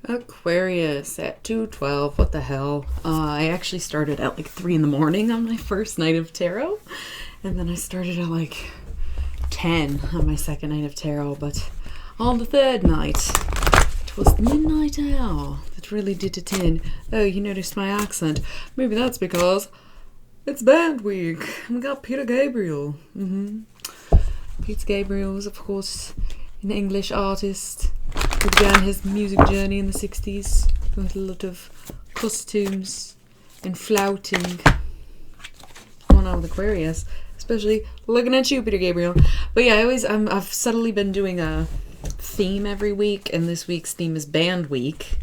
Aquarius at 2:12. What the hell? I actually started at like 3 in the morning on my first night of tarot. And then I started at like 10 on my second night of tarot. But on the third night, it was the midnight owl that really did it in. Oh, you noticed my accent. Maybe that's because it's band week. We got Peter Gabriel. Peter Gabriel was, of course, an English artist who began his music journey in the 60s with a lot of costumes and flouting going on with Aquarius, especially looking at you, Peter Gabriel. But yeah, I've subtly been doing a theme every week, and this week's theme is Band Week.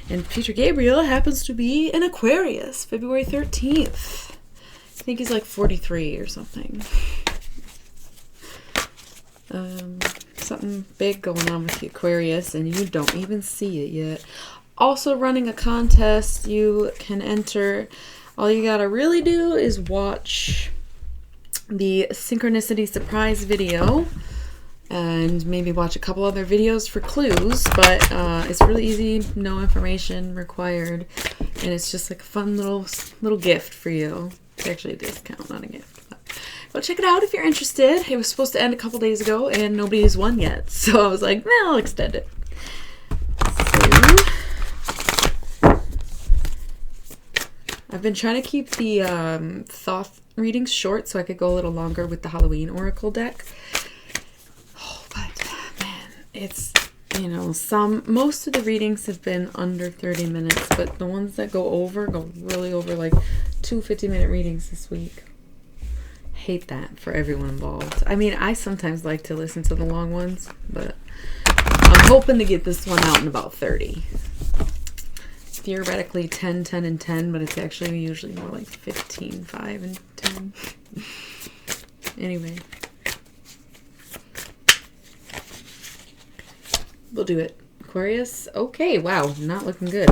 And Peter Gabriel happens to be an Aquarius, February 13th. I think he's like 43 or something. Something big going on with the Aquarius, and you don't even see it yet. Also running a contest. You can enter. All you gotta really do is watch the Synchronicity Surprise video and maybe watch a couple other videos for clues, but it's really easy, no information required, and it's just like a fun little gift for you. It's actually a discount, not a gift. Go check it out if you're interested. It was supposed to end a couple days ago, and nobody's won yet. So I was like, I'll extend it. So, I've been trying to keep the Thoth readings short so I could go a little longer with the Halloween Oracle deck. Oh, but man, it's, most of the readings have been under 30 minutes, but the ones that go really over, like 2 50-minute readings this week. Hate that for everyone involved. I mean, I sometimes like to listen to the long ones, but I'm hoping to get this one out in about 30. Theoretically 10, 10, and 10, but it's actually usually more like 15, 5, and 10. Anyway. We'll do it. Aquarius? Okay, wow, not looking good.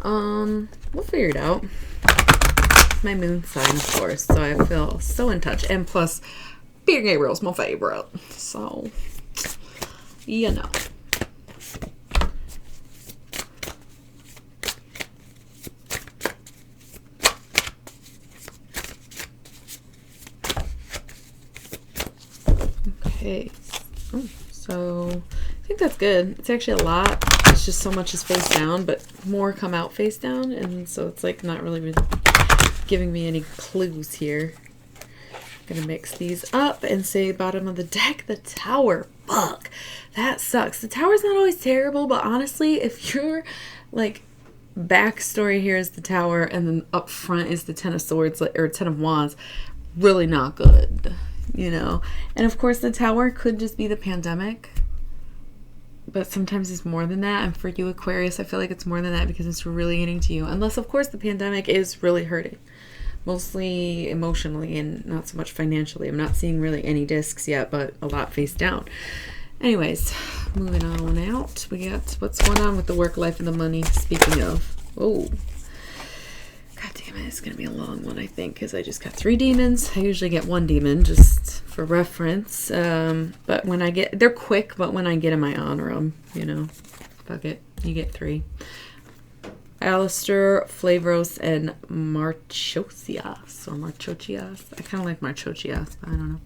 We'll figure it out. My moon sign, of course, so I feel so in touch. And plus, Peter Gabriel's my favorite, so you know. Okay, so I think that's good. It's actually a lot. It's just so much is face down, but more come out face down, and so it's like not really giving me any clues here. I'm gonna mix these up and say bottom of the deck, the Tower. Fuck, that sucks. The Tower's not always terrible, but honestly, if your like backstory here is the Tower and then up front is the Ten of Swords or Ten of Wands, really not good, And of course, the Tower could just be the pandemic, but sometimes it's more than that. And for you, Aquarius, I feel like it's more than that because it's really getting to you. Unless, of course, the pandemic is really hurting. Mostly emotionally and not so much financially. I'm not seeing really any discs yet, but a lot face down. Anyways, moving on out. We got what's going on with the work life and the money. Speaking of. Oh. God damn it. It's going to be a long one, I think, because I just got 3 demons. I usually get 1 demon just for reference. But when I get, they're quick, but when I get them, I honor them, Fuck it. You get 3. Alistair, Flavros, and Marchocias, or Marchochias. I kind of like Marchochias, but I don't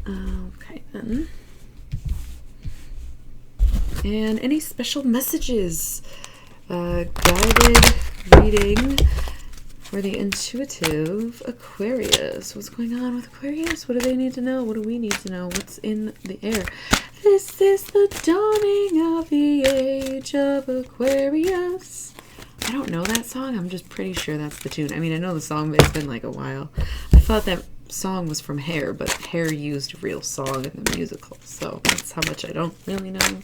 know. Okay, then. And any special messages? Guided reading for the intuitive Aquarius. What's going on with Aquarius? What do they need to know? What do we need to know? What's in the air? This is the dawning of the age of Aquarius. I don't know that song. I'm just pretty sure that's the tune. I mean, I know the song, but it's been like a while. I thought that song was from Hair, but Hair used a real song in the musical. So that's how much I don't really know.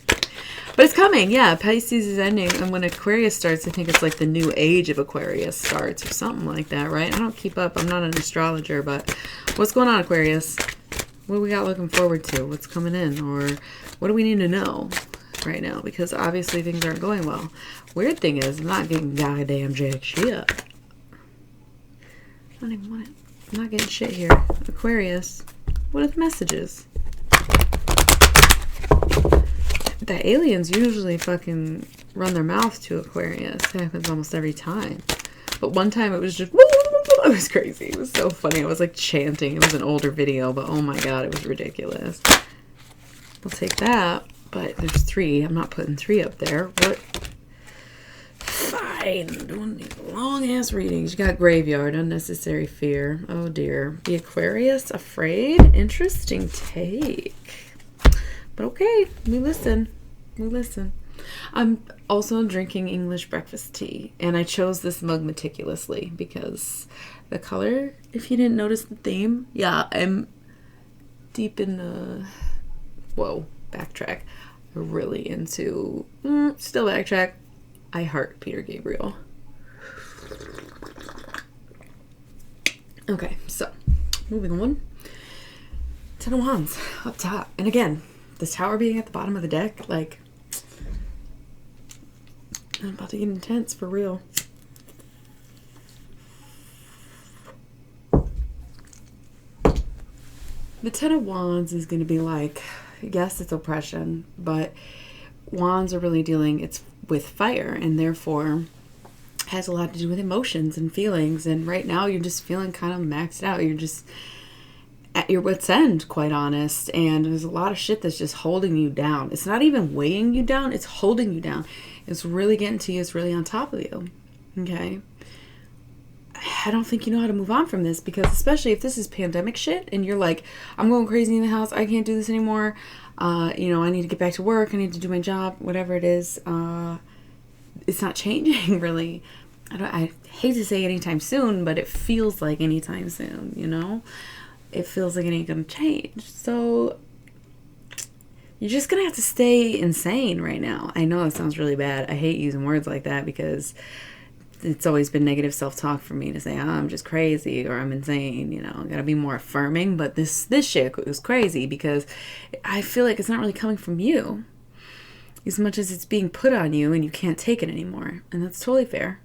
But it's coming, yeah. Pisces is ending. And when Aquarius starts, I think it's like the new age of Aquarius starts or something like that, right? I don't keep up. I'm not an astrologer, but what's going on, Aquarius? What do we got looking forward to? What's coming in? Or what do we need to know right now? Because obviously things aren't going well. Weird thing is, I'm not getting goddamn jack shit. I don't even want it. I'm not getting shit here. Aquarius, what are the messages? the aliens usually fucking run their mouth to Aquarius. It happens almost every time. But one time it was just, it was crazy. It was so funny. I was like chanting. It was an older video, but oh my god, it was ridiculous. We'll take that, but there's 3. I'm not putting 3 up there. What? Fine. Doing these long ass readings. You got Graveyard, Unnecessary Fear. Oh dear. The Aquarius, Afraid. Interesting take. But okay, we listen. We listen. I'm also drinking English breakfast tea, and I chose this mug meticulously because the color, if you didn't notice the theme, yeah, I'm deep in the, whoa, backtrack, really into, still backtrack, I heart Peter Gabriel. Okay, so, moving on. 10 of Wands, up top, and again, the Tower being at the bottom of the deck, like, I'm about to get intense for real. The 10 of Wands is going to be like, yes, it's oppression, but Wands are really dealing, it's with fire, and therefore has a lot to do with emotions and feelings. And right now you're just feeling kind of maxed out. You're just at your wit's end, quite honest. And there's a lot of shit that's just holding you down. It's not even weighing you down, it's holding you down. It's really getting to you. It's really on top of you. Okay? I don't think you know how to move on from this, because especially if this is pandemic shit and you're like, I'm going crazy in the house. I can't do this anymore. I need to get back to work. I need to do my job, whatever it is. It's not changing really. I hate to say anytime soon, but it feels like anytime soon, you know? It feels like it ain't gonna change. So you're just going to have to stay insane right now. I know that sounds really bad. I hate using words like that because it's always been negative self-talk for me to say, oh, I'm just crazy or I'm insane. You know, I got to be more affirming. But this shit was crazy because I feel like it's not really coming from you as much as it's being put on you and you can't take it anymore. And that's totally fair,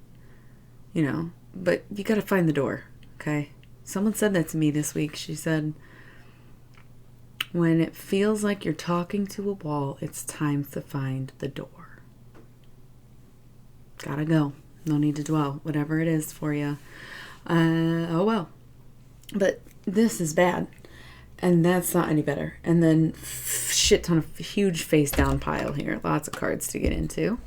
you know, but you got to find the door. Okay. Someone said that to me this week. She said, when it feels like you're talking to a wall, it's time to find the door. Gotta go. No need to dwell. Whatever it is for you. Oh well. But this is bad. And that's not any better. And then shit ton of huge face down pile here. Lots of cards to get into.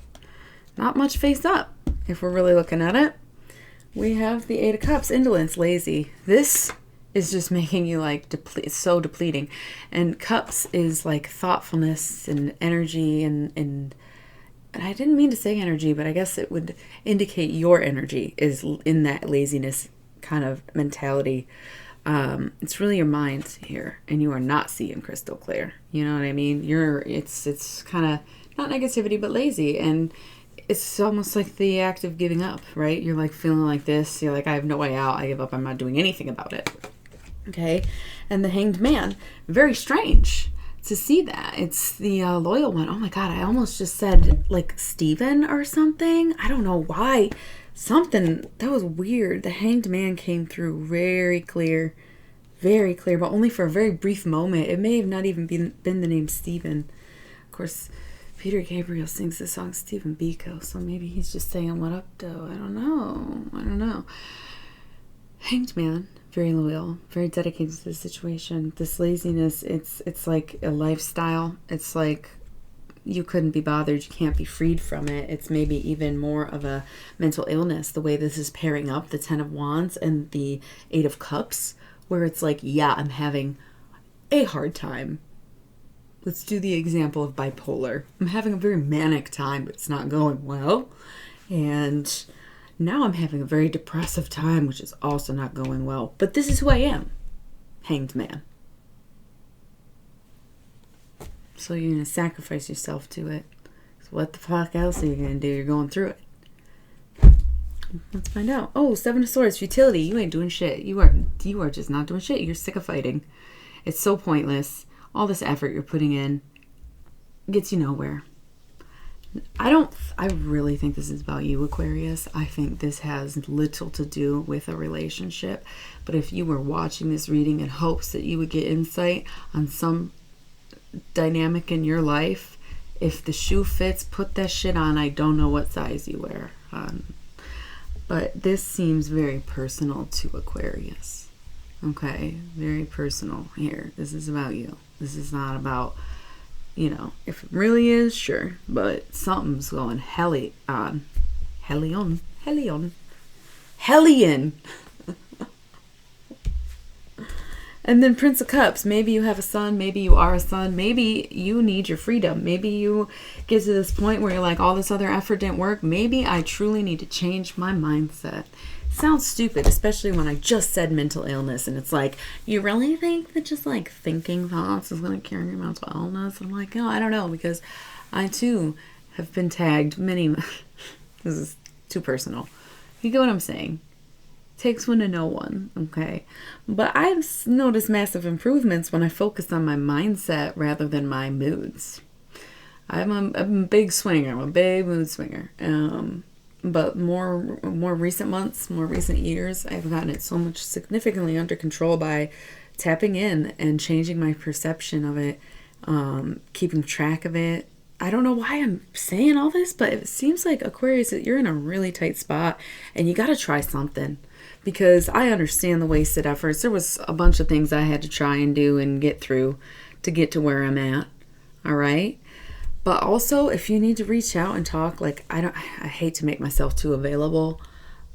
Not much face up, if we're really looking at it. We have the 8 of Cups. Indolence, lazy. This is just making you like it's so depleting. And Cups is like thoughtfulness and energy and I didn't mean to say energy, but I guess it would indicate your energy is in that laziness kind of mentality. It's really your mind here, and you are not seeing crystal clear. You know what I mean? It's kind of not negativity, but lazy, and it's almost like the act of giving up, right? You're like feeling like this. You're like, I have no way out. I give up. I'm not doing anything about it. Okay. And the Hanged Man, very strange to see that. It's the loyal one. Oh my God. I almost just said like Steven or something. I don't know why. Something that was weird. The Hanged Man came through very clear, but only for a very brief moment. It may have not even been the name Steven. Of course, Peter Gabriel sings the song Stephen Biko, so maybe he's just saying what up, though. I don't know. Hanged Man, very loyal, very dedicated to the situation. This laziness, it's like a lifestyle. It's like you couldn't be bothered. You can't be freed from it. It's maybe even more of a mental illness, the way this is pairing up the 10 of Wands and the 8 of Cups, where it's like, yeah, I'm having a hard time. Let's do the example of bipolar. I'm having a very manic time, but it's not going well. And now I'm having a very depressive time, which is also not going well. But this is who I am. Hanged Man. So you're going to sacrifice yourself to it. So what the fuck else are you going to do? You're going through it. Let's find out. Oh, 7 of Swords, futility. You ain't doing shit. You are just not doing shit. You're sick of fighting. It's so pointless. All this effort you're putting in gets you nowhere. I really think this is about you, Aquarius. I think this has little to do with a relationship. But if you were watching this reading in hopes that you would get insight on some dynamic in your life, If the shoe fits, put that shit on. I don't know what size you wear. But this seems very personal to Aquarius. Okay, very personal here. This is about you. This is not about, you know, if it really is, sure. But something's going Hellion. And then Prince of Cups. Maybe you have a son. Maybe you are a son. Maybe you need your freedom. Maybe you get to this point where you're like, all this other effort didn't work. Maybe I truly need to change my mindset. Sounds stupid, especially when I just said mental illness. And it's like, you really think that just like thinking thoughts is going to cure your mental illness? I'm like, no, I don't know. Because I too have been tagged many. This is too personal. You get what I'm saying? Takes one to know one, okay? But I've noticed massive improvements when I focus on my mindset rather than my moods. I'm a big swinger. I'm a big mood swinger. But more recent months, more recent years, I've gotten it so much significantly under control by tapping in and changing my perception of it, keeping track of it. I don't know why I'm saying all this, but it seems like Aquarius, you're in a really tight spot and you got to try something. Because I understand the wasted efforts. There was a bunch of things I had to try and do and get through to get to where I'm at. All right. But also, if you need to reach out and talk, like, I hate to make myself too available.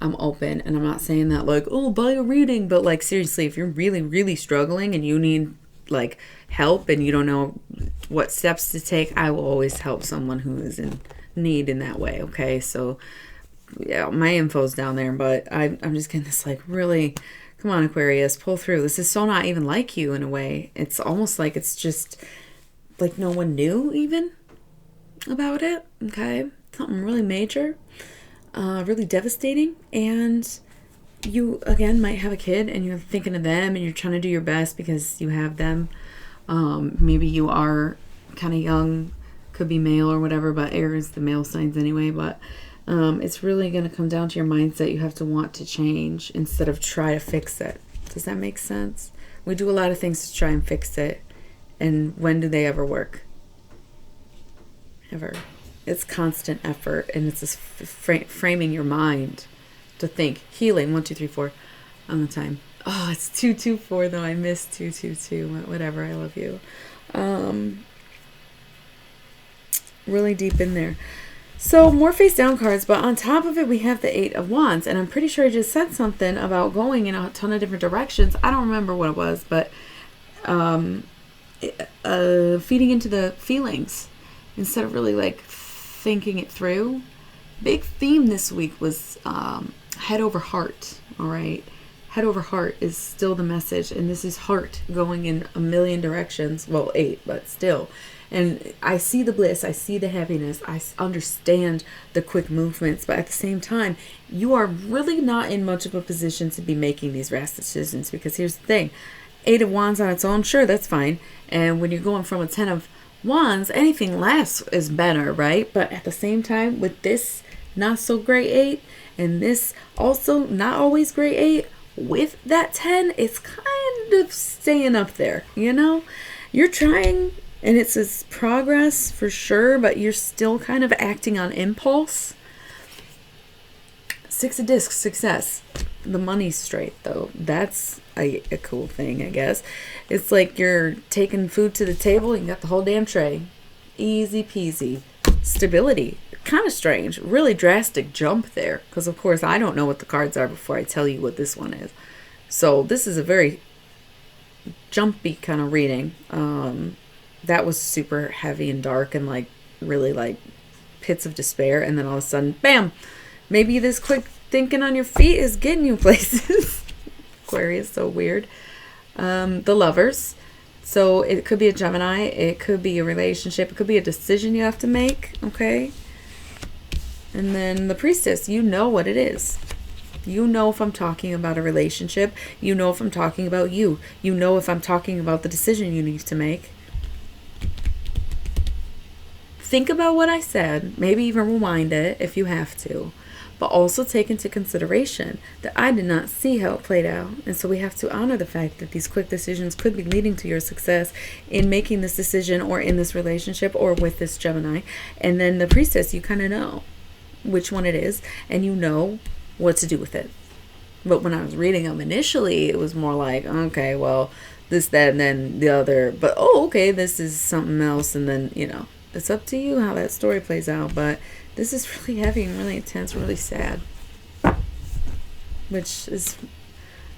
I'm open. And I'm not saying that like, oh, buy a reading. But like, seriously, if you're really, really struggling and you need like help and you don't know what steps to take, I will always help someone who is in need in that way. Okay. So yeah, my info's down there, but I'm just getting this like, really, come on, Aquarius, pull through. This is so not even like you in a way. It's almost like it's just like no one knew even about it. Okay. Something really major, really devastating. And you, again, might have a kid and you're thinking of them and you're trying to do your best because you have them. Maybe you are kind of young, could be male or whatever, but air is the male signs anyway, but it's really going to come down to your mindset. You have to want to change instead of try to fix it. Does that make sense? We do a lot of things to try and fix it. And when do they ever work? Ever. It's constant effort. And it's just framing your mind to think. Healing. 1, 2, 3, 4 on the time. Oh, it's 224 though. I missed 222. Whatever. I love you. Really deep in there. So more face down cards, but on top of it, we have the 8 of Wands. And I'm pretty sure I just said something about going in a ton of different directions. I don't remember what it was, but feeding into the feelings instead of really like thinking it through. Big theme this week was head over heart. All right. Head over heart is still the message. And this is heart going in a million directions. Well, 8, but still. And I see the bliss, I see the happiness, I understand the quick movements, but at the same time, you are really not in much of a position to be making these rash decisions, because here's the thing, 8 of Wands on its own, sure, that's fine. And when you're going from a 10 of Wands, anything less is better, right? But at the same time, with this not so great 8, and this also not always great 8, with that 10, it's kind of staying up there, you know? You're trying. And it says progress for sure, but you're still kind of acting on impulse. 6 of Discs, success. The money's straight, though. That's a cool thing, I guess. It's like you're taking food to the table and you got the whole damn tray. Easy peasy. Stability. Kind of strange. Really drastic jump there. Because, of course, I don't know what the cards are before I tell you what this one is. So this is a very jumpy kind of reading. That was super heavy and dark and like really like pits of despair. And then all of a sudden, bam, maybe this quick thinking on your feet is getting you places. Aquarius, so weird. The Lovers. So it could be a Gemini. It could be a relationship. It could be a decision you have to make. Okay. And then the Priestess. You know what it is. You know if I'm talking about a relationship. You know if I'm talking about you. You know if I'm talking about the decision you need to make. Think about what I said. Maybe even rewind it if you have to. but also take into consideration that I did not see how it played out. And so we have to honor the fact that these quick decisions could be leading to your success in making this decision or in this relationship or with this Gemini. And then the priestess, you kind of know which one it is and you know what to do with it. But when I was reading them initially, it was more like, okay, well, this, that, and then the other. But, oh, okay, this is something else. And then, you know, it's up to you how that story plays out. But this is really heavy and really intense, really sad. Which is,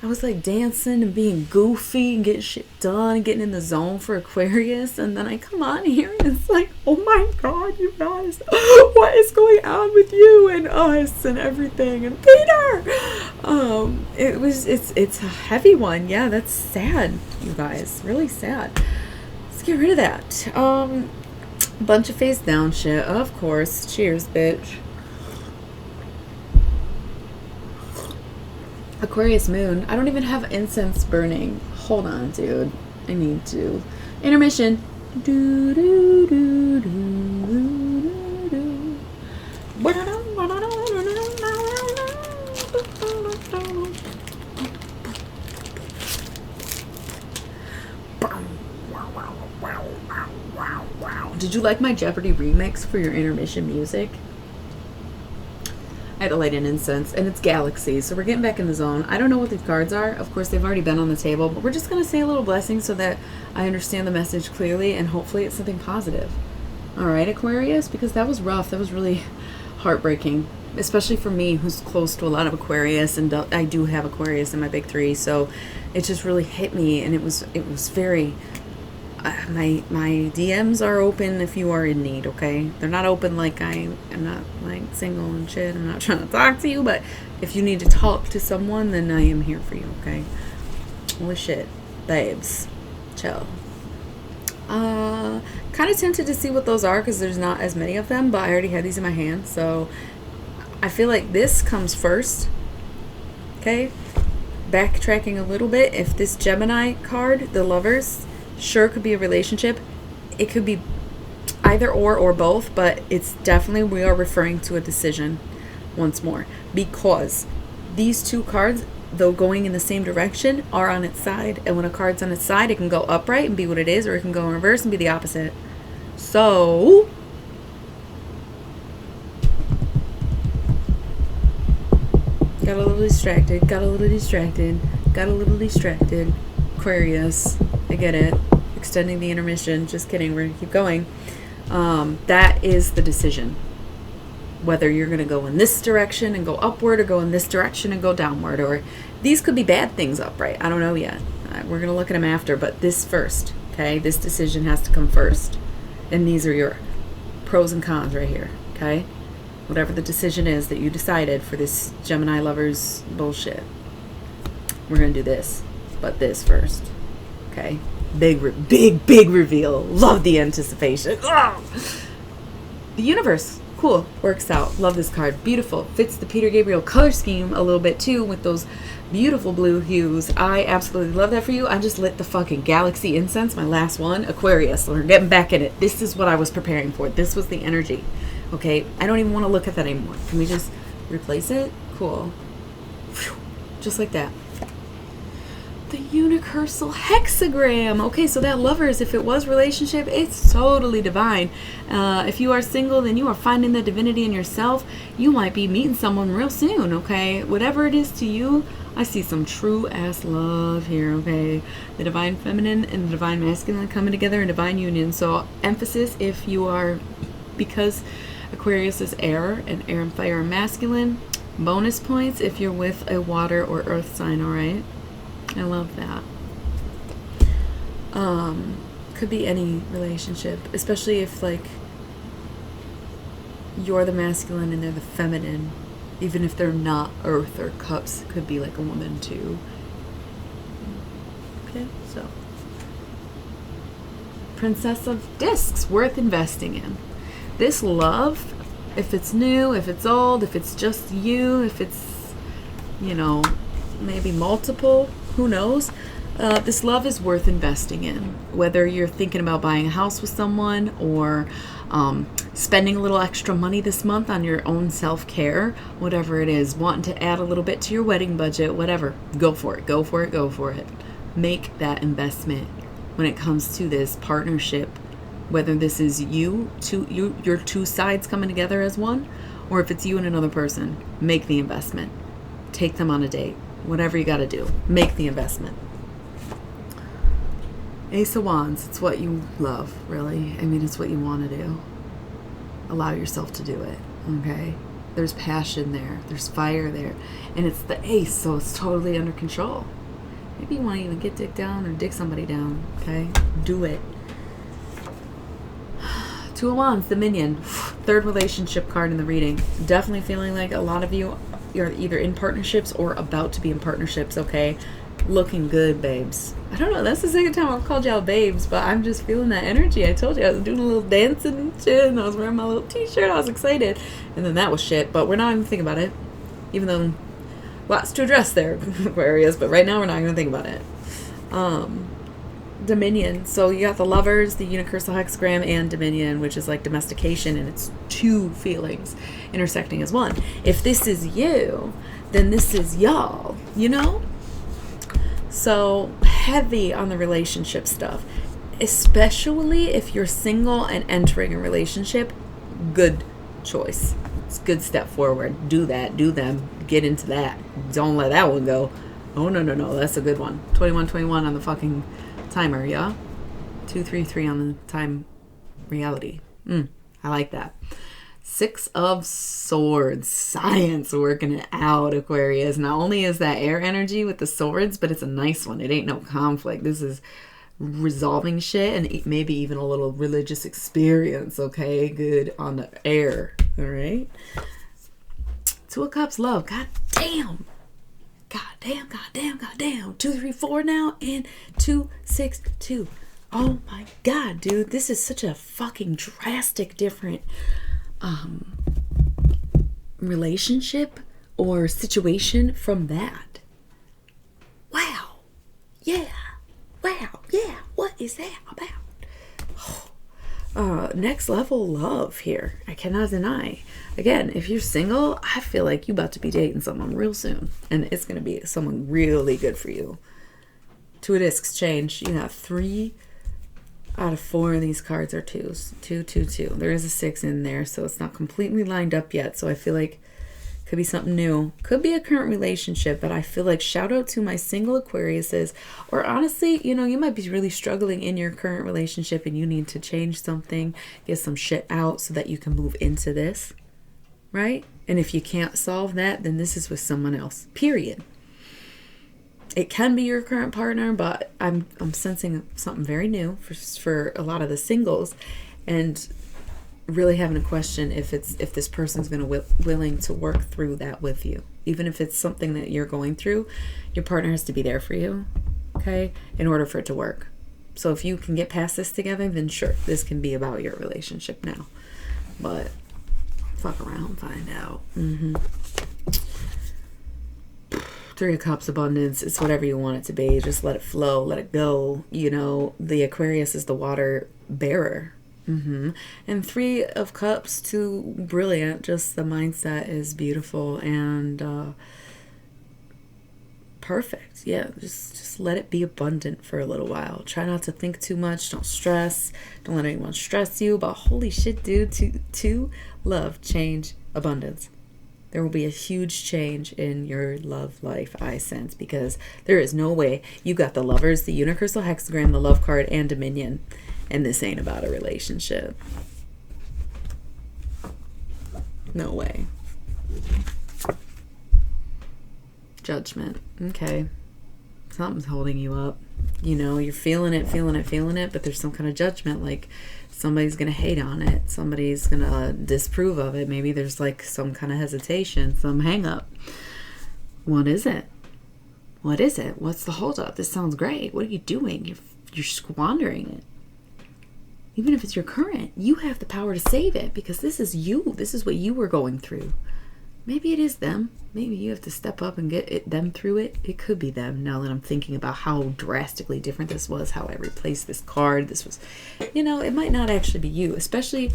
I was like dancing and being goofy and getting shit done and getting in the zone for Aquarius. And then I come on here and it's like, oh my God, you guys, what is going on with you and us and everything? And Peter! It's a heavy one. Yeah, that's sad, you guys. Really sad. Let's get rid of that. Bunch of face down shit, of course. Cheers, bitch. Aquarius moon. I don't even have incense burning. Hold on, dude. I need to. Intermission. Do, do, do, do, do, do. Did you like my Jeopardy remix for your intermission music? I had to light an incense, and it's Galaxy, so we're getting back in the zone. I don't know what these cards are. Of course, they've already been on the table, but we're just going to say a little blessing so that I understand the message clearly, and hopefully it's something positive. All right, Aquarius, because that was rough. That was really heartbreaking, especially for me, who's close to a lot of Aquarius, and I do have Aquarius in my big three, so it just really hit me, and it was very... my DMs are open if you are in need, okay? They're not open like I'm not like single and shit. I'm not trying to talk to you, but if you need to talk to someone, then I am here for you, okay? Holy shit. Babes. Chill. Kind of tempted to see what those are because there's not as many of them, but I already had these in my hand, so I feel like this comes first, okay? Backtracking a little bit, if this Gemini card, the Lovers... sure could be a relationship. It could be either or both, but it's definitely, we are referring to a decision once more, because these two cards, though going in the same direction, are on its side. And when a card's on its side, it can go upright and be what it is, or it can go in reverse and be the opposite. So got a little distracted. Aquarius, I get it. Extending the intermission. Just kidding. We're going to keep going. That is the decision. Whether you're going to go in this direction and go upward, or go in this direction and go downward. Or these could be bad things upright. I don't know yet. We're going to look at them after. But this first. Okay? This decision has to come first. And these are your pros and cons right here. Okay? Whatever the decision is that you decided for this Gemini Lovers bullshit. We're going to do this. But this first. Okay? Big reveal. Love the anticipation. Ugh. The universe. Cool. Works out. Love this card. Beautiful. Fits the Peter Gabriel color scheme a little bit too with those beautiful blue hues. I absolutely love that for you. I just lit the fucking Galaxy incense, my last one. Aquarius. So we're getting back in it. This is what I was preparing for. This was the energy. Okay? I don't even want to look at that anymore. Can we just replace it? Cool. Whew. Just like that. The universal hexagram. Okay, so that Lovers, if it was relationship, it's totally divine. If you are single, then you are finding the divinity in yourself. You might be meeting someone real soon, okay? Whatever it is to you, I see some true ass love here, okay? The divine feminine and the divine masculine coming together in divine union. So emphasis if you are, because Aquarius is air, and air and fire are masculine. Bonus points if you're with a water or earth sign, alright? I love that. Could be any relationship, especially if like you're the masculine and they're the feminine, even if they're not earth or cups. It could be like a woman too. Okay, so Princess of Discs, worth investing in. This love, if it's new, if it's old, if it's just you, if it's, you know, maybe multiple, who knows? This love is worth investing in. Whether you're thinking about buying a house with someone, or spending a little extra money this month on your own self-care, whatever it is, wanting to add a little bit to your wedding budget, whatever, go for it, go for it, go for it. Make that investment when it comes to this partnership, whether this is your two sides coming together as one, or if it's you and another person. Make the investment. Take them on a date. Whatever you got to do, make the investment. Ace of Wands, it's what you love, really. I mean, it's what you want to do. Allow yourself to do it, okay? There's passion there. There's fire there. And it's the ace, so it's totally under control. Maybe you want to even get dick down or dick somebody down, okay? Do it. Two of Wands, Dominion. Third relationship card in the reading. Definitely feeling like a lot of you are either in partnerships or about to be in partnerships, okay? Looking good, babes. I don't know, that's the second time I've called y'all babes, but I'm just feeling that energy. I told you I was doing a little dancing and shit, and I was wearing my little t-shirt. I was excited. And then that was shit, but we're not even thinking about it. Even though lots to address there, Aquarius, but right now we're not going to think about it. Dominion. So you got the Lovers, the Universal Hexagram, and Dominion, which is like domestication, and it's two feelings intersecting as one. If this is you, then this is y'all, you know? So heavy on the relationship stuff, especially if you're single and entering a relationship. Good choice. It's a good step forward. Do that. Do them. Get into that. Don't let that one go. Oh, no. That's a good one. 2121 on the fucking timer, yeah? 233 on the time reality. I like that. Six of Swords. Science working it out, Aquarius. Not only is that air energy with the swords, but it's a nice one. It ain't no conflict. This is resolving shit and maybe even a little religious experience, okay? Good on the air, all right? Two of Cups, love. God damn. 2, 3, 4 now, and 2, 6, 2. Oh my God, dude. This is such a fucking drastic different relationship or situation from that. Wow. Yeah. What is that about? Next level love here. I cannot deny. Again, if you're single, I feel like you about to be dating someone real soon, and it's going to be someone really good for you. Two of Discs change. You have 3 out of 4 of these cards are 2s. 2, 2, 2. There is a 6 in there, so it's not completely lined up yet. So I feel like it could be something new. Could be a current relationship, but I feel like shout out to my single Aquariuses. Or honestly, you know, you might be really struggling in your current relationship and you need to change something, get some shit out so that you can move into this, right? And if you can't solve that, then this is with someone else, period. It can be your current partner, but I'm sensing something very new for a lot of the singles, and really having a question if this person's going to willing to work through that with you. Even if it's something that you're going through, your partner has to be there for you, okay, in order for it to work. So if you can get past this together, then sure, this can be about your relationship now. But fuck around, find out. 3 of Cups, abundance. It's whatever you want it to be. Just let it flow, let it go. You know, the Aquarius is the water bearer. And 3 of Cups, too brilliant. Just the mindset is beautiful and perfect. Yeah, just let it be abundant for a little while. Try not to think too much. Don't stress. Don't let anyone stress you. But holy shit, dude, to love, change, abundance. There will be a huge change in your love life, I sense, because there is no way. You got the Lovers, the Universal Hexagram, the Love card, and Dominion, and this ain't about a relationship. No way. Judgment. Okay. Something's holding you up. You know, you're feeling it, but there's some kind of judgment, like somebody's going to hate on it. Somebody's going to disapprove of it. Maybe there's like some kind of hesitation, some hang up. What is it? What's the hold up? This sounds great. What are you doing? You're squandering it. Even if it's your current, you have the power to save it because this is you. This is what you were going through. Maybe it is them. Maybe you have to step up and get them through it. It could be them now that I'm thinking about how drastically different this was, how I replaced this card. This was, you know, it might not actually be you, especially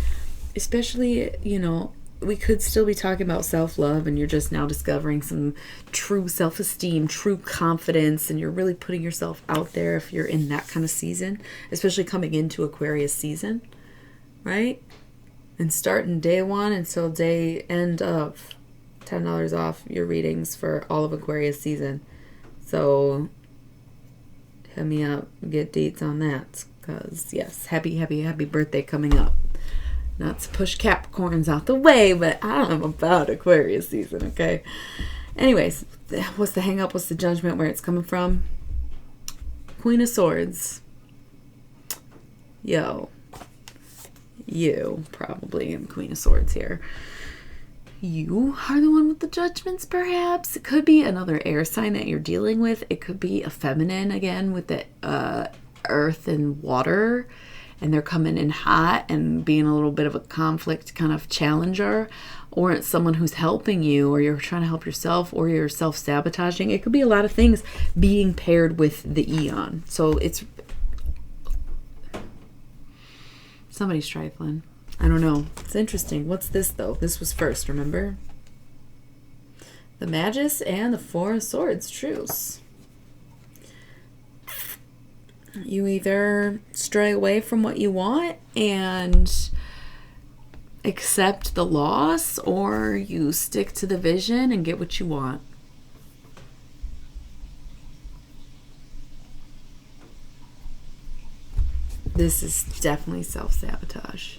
especially, you know, we could still be talking about self-love and you're just now discovering some true self-esteem, true confidence, and you're really putting yourself out there if you're in that kind of season, especially coming into Aquarius season, right? And starting day one until day end of $10 off your readings for all of Aquarius season. So hit me up, get dates on that, because yes, happy birthday coming up. Not to push Capricorns out the way, but I'm about Aquarius season, okay? Anyways, what's the hang up? What's the judgment? Where it's coming from? Queen of Swords. Yo. You probably am Queen of Swords here. You are the one with the judgments, perhaps. It could be another air sign that you're dealing with. It could be a feminine, again, with the earth and water. And they're coming in hot and being a little bit of a conflict kind of challenger, or it's someone who's helping you, or you're trying to help yourself, or you're self-sabotaging. It could be a lot of things being paired with the Eon. So it's somebody's trifling. I don't know. It's interesting. What's this though? This was first, remember? The Magus and the Four of Swords. Truce. You either stray away from what you want and accept the loss, or you stick to the vision and get what you want. This is definitely self-sabotage.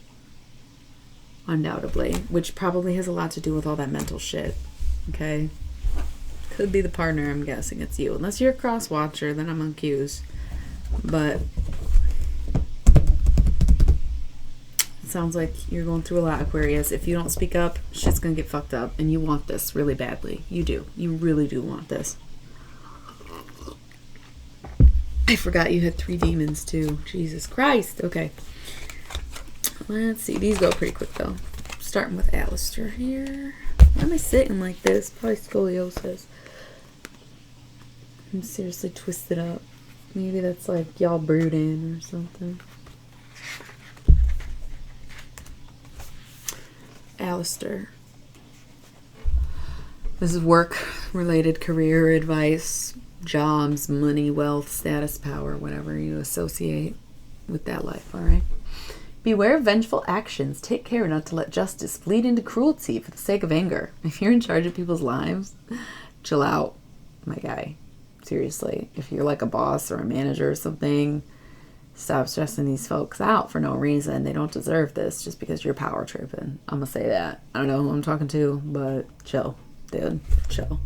Undoubtedly. Which probably has a lot to do with all that mental shit. Okay? Could be the partner, I'm guessing it's you. Unless you're a cross-watcher, then I'm accused. But it sounds like you're going through a lot, Aquarius. If you don't speak up, shit's gonna get fucked up. And you want this really badly. You do. You really do want this. I forgot you had 3 demons too. Jesus Christ. Okay. Let's see. These go pretty quick though. Starting with Alistair here. Why am I sitting like this? Probably scoliosis. I'm seriously twisted up. Maybe that's like y'all brooding or something. Alistair. This is work-related career advice, jobs, money, wealth, status, power, whatever you associate with that life, all right? Beware of vengeful actions. Take care not to let justice bleed into cruelty for the sake of anger. If you're in charge of people's lives, chill out, my guy. Seriously, if you're like a boss or a manager or something, stop stressing these folks out for no reason. They don't deserve this just because you're power tripping. I'm gonna say that. I don't know who I'm talking to, but chill, dude, chill.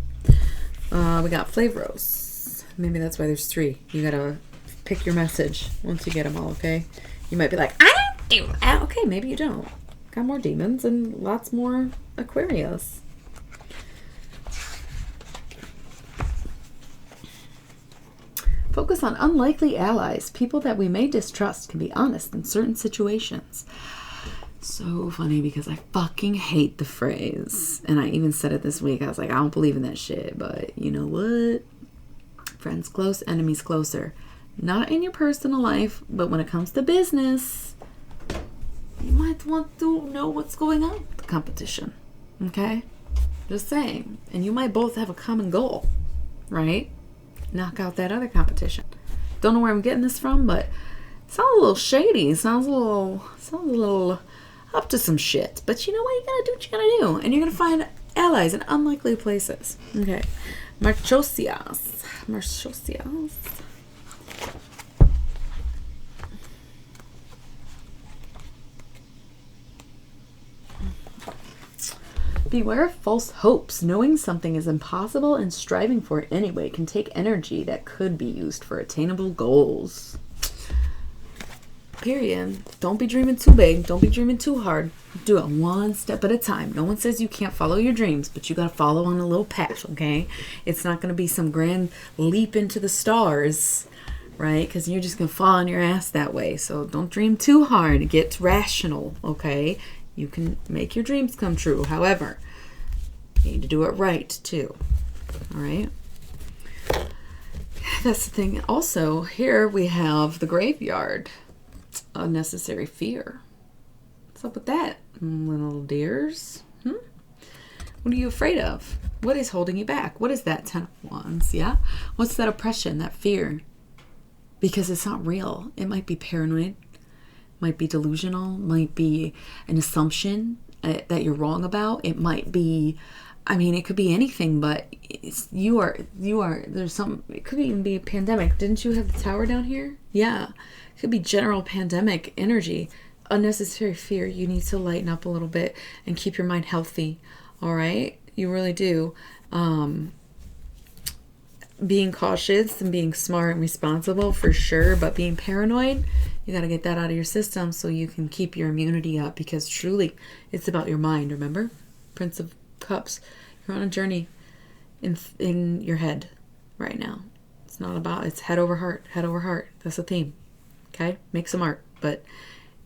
We got Flavros. Maybe that's why there's 3. You gotta pick your message once you get them all, okay? You might be like, I don't do that. Okay, maybe you don't. Got more demons and lots more Aquarius. Focus on unlikely allies. People that we may distrust can be honest in certain situations. So funny because I fucking hate the phrase. And I even said it this week. I was like, I don't believe in that shit. But you know what? Friends close, enemies closer. Not in your personal life, but when it comes to business, you might want to know what's going on with the competition. Okay? Just saying. And you might both have a common goal, right? Knock out that other competition. Don't know where I'm getting this from, but it sounds a little shady. Sounds a little up to some shit. But you know what? You gotta do what you gotta do. And you're gonna find allies in unlikely places. Okay. Marchosias. Beware of false hopes. Knowing something is impossible and striving for it anyway can take energy that could be used for attainable goals. Period. Don't be dreaming too big. Don't be dreaming too hard. Do it one step at a time. No one says you can't follow your dreams, but you got to follow on a little path, okay? It's not going to be some grand leap into the stars, right? Because you're just going to fall on your ass that way. So don't dream too hard. Get rational, okay? You can make your dreams come true. However, you need to do it right, too. All right? That's the thing. Also, here we have the graveyard. Unnecessary fear. What's up with that, little dears? What are you afraid of? What is holding you back? What is that 10 of Wands? Yeah? What's that oppression, that fear? Because it's not real. It might be paranoid, might be delusional, might be an assumption that you're wrong about. It might be, I mean, it could be anything, but there's some, it could even be a pandemic. Didn't you have the tower down here? Yeah. It could be general pandemic energy, unnecessary fear. You need to lighten up a little bit and keep your mind healthy. All right? You really do. Being cautious and being smart and responsible for sure, but being paranoid, you got to get that out of your system so you can keep your immunity up, because truly it's about your mind. Remember? Prince of Cups. You're on a journey in your head right now. It's not about, it's head over heart, head over heart. That's the theme. Okay? Make some art, but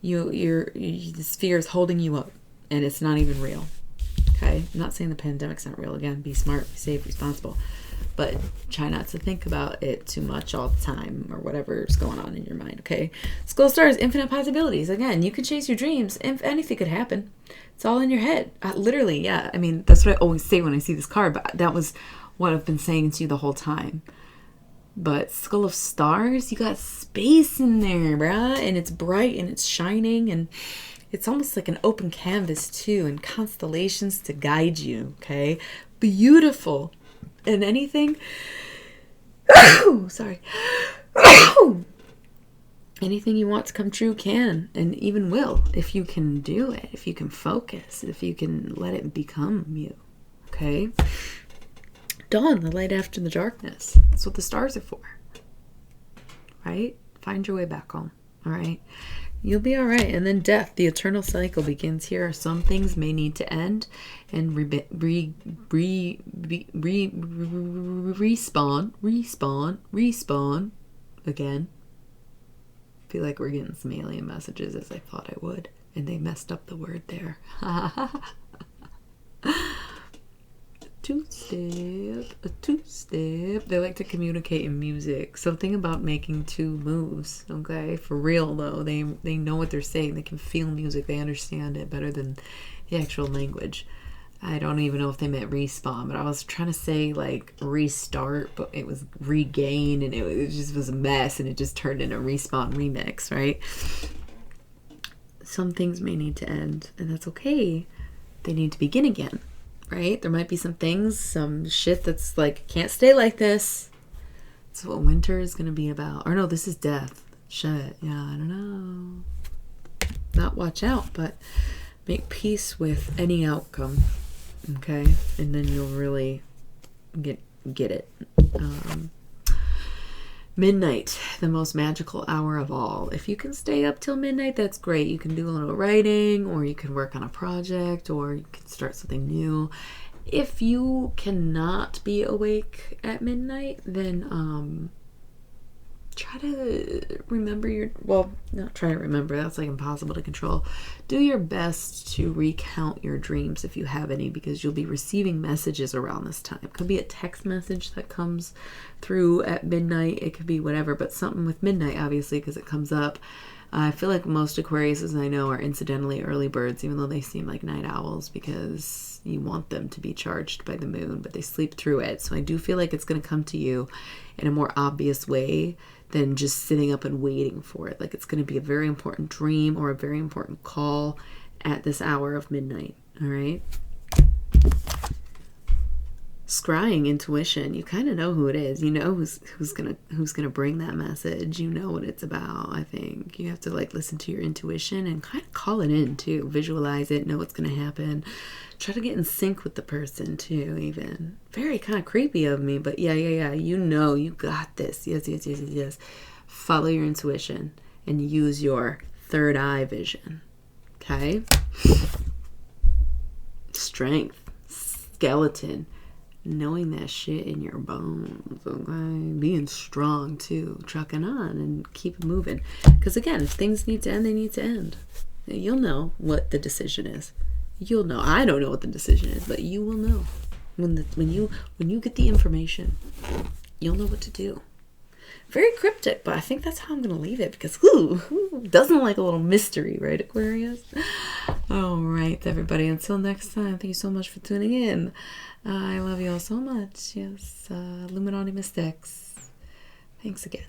this fear is holding you up, and it's not even real. Okay? I'm not saying the pandemic's not real. Again, be smart, be safe, responsible. But try not to think about it too much all the time, or whatever's going on in your mind, okay? Skull Stars, infinite possibilities. Again, you can chase your dreams. Anything could happen. It's all in your head. Literally, yeah. I mean, that's what I always say when I see this card, but that was what I've been saying to you the whole time. But Skull of Stars, you got space in there, bruh. And it's bright and it's shining, and it's almost like an open canvas too, and constellations to guide you, okay? Beautiful. And anything, sorry, anything you want to come true can, and even will, if you can do it, if you can focus, if you can let it become you, okay? Dawn, the light after the darkness. That's what the stars are for, right? Find your way back home, all right? You'll be all right. And then death, the eternal cycle begins here. Some things may need to end and respawn again. I feel like we're getting some alien messages, as I thought I would, and they messed up the word there. A two-step. They like to communicate in music. Something about making two moves, okay? For real, though. They know what they're saying. They can feel music. They understand it better than the actual language. I don't even know if they meant respawn, but I was trying to say, like, restart, but it was regain, and it just was a mess, and it just turned into a respawn remix, right? Some things may need to end, and that's okay. They need to begin again. Right? There might be some things, some shit that's like, can't stay like this. That's what winter is going to be about. Or no, this is death. Shit. Yeah, I don't know. Not watch out, but make peace with any outcome. Okay? And then you'll really get it. Midnight, the most magical hour of all. If you can stay up till midnight, that's great. You can do a little writing, or you can work on a project, or you can start something new. If you cannot be awake at midnight, then try to remember not try to remember, that's like impossible to control. Do your best to recount your dreams if you have any, because you'll be receiving messages around this time. It could be a text message that comes through at midnight. It could be whatever, but something with midnight, obviously, because it comes up. I feel like most Aquariuses I know are incidentally early birds, even though they seem like night owls, because you want them to be charged by the moon, but they sleep through it. So I do feel like it's going to come to you in a more obvious way than just sitting up and waiting for it. Like, it's going to be a very important dream or a very important call at this hour of midnight. All right? Scrying, intuition. You kind of know who it is. You know who's gonna bring that message. You know what it's about. I think you have to like listen to your intuition and kind of call it in too. Visualize it. Know what's gonna happen. Try to get in sync with the person too. Even very kind of creepy of me, but yeah. You know, you got this. Yes. Follow your intuition and use your third eye vision. Okay. Strength, skeleton. Knowing that shit in your bones, okay? Being strong too, trucking on and keep moving. Because again, if things need to end, they need to end. You'll know what the decision is. You'll know. I don't know what the decision is, but you will know. When you get the information, you'll know what to do. Very cryptic, but I think that's how I'm going to leave it, because who doesn't like a little mystery, right, Aquarius? All right, everybody. Until next time, thank you so much for tuning in. I love you all so much. Yes, Illuminaughty Mystex. Thanks again.